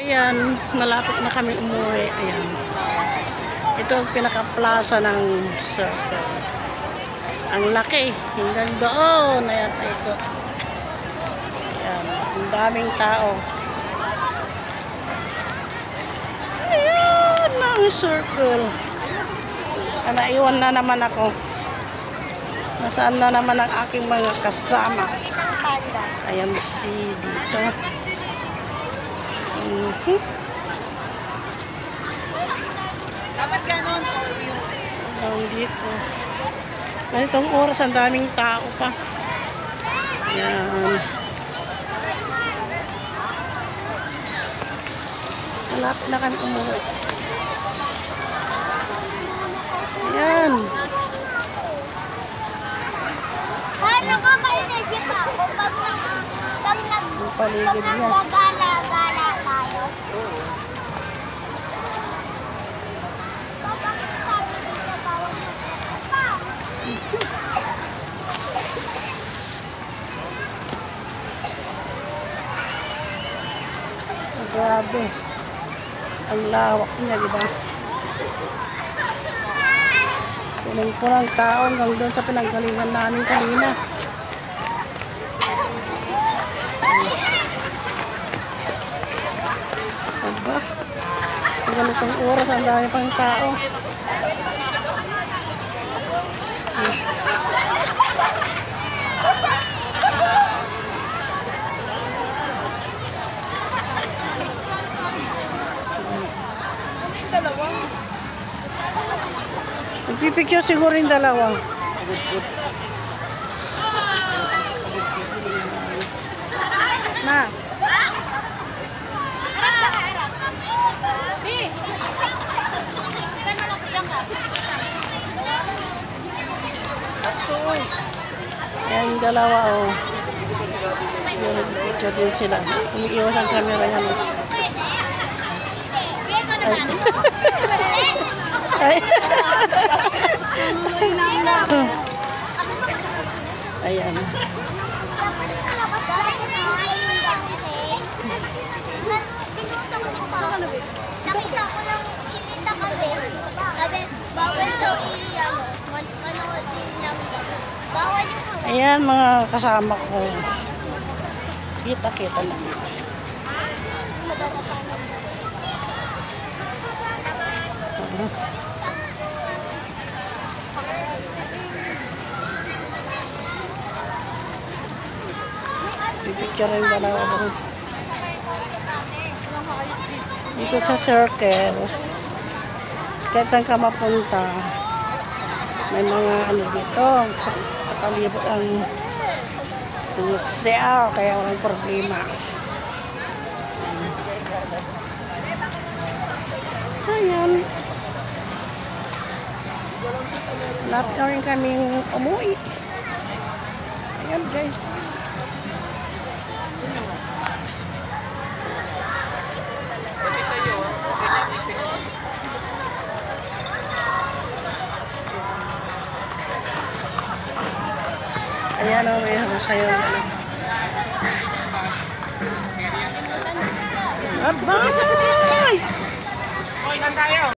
Ayan, malapit na kami umuwi. Ayan. Ito ang pinaka-plaza ng Circle. Ang laki. Hanggang doon. Ayan, ito. Ayan, ang daming tao. Ayan, ang Circle. Naiwan na naman ako. Nasaan na naman ang aking mga kasama. Ayan si dito. Dapat ganon for views. Ayan dito. Ganitong oras, ang daming tao pa. Ayan. Malapit na kami umuwi. Ayan. Ano ka ba energy pa? Pag Paligid niya. nagagala-gala tayo. Bakit sabi nila bawal pa? Grabe. Ang lawak niya, di ba? Punong-punong tao hanggang doon sa pinanggalingan namin kanina. Diba? Sa ganitong oras, ang dami pang tao. Magpipicture siguro yung dalawa. Ma. Ayan yung dalawa, oh. Siguro picture din sila. Umiiwas ang camera yan. Ay. Ayan. Nakita ko lang kinita kami. Sabi, bawal daw manood din lang daw. Bawal yung hawak. Ayan mga kasama ko. Kita-kita lang. Pipicture yung dalawa doon. Dito sa Circle. Kahit saan ka mapunta, may mga ano dito. Kakalibot ang museo, kaya walang problema. Ayan. Lapit na rin kaming umuwi. Ayan guys. Ayan o, may sayo. Bye-bye!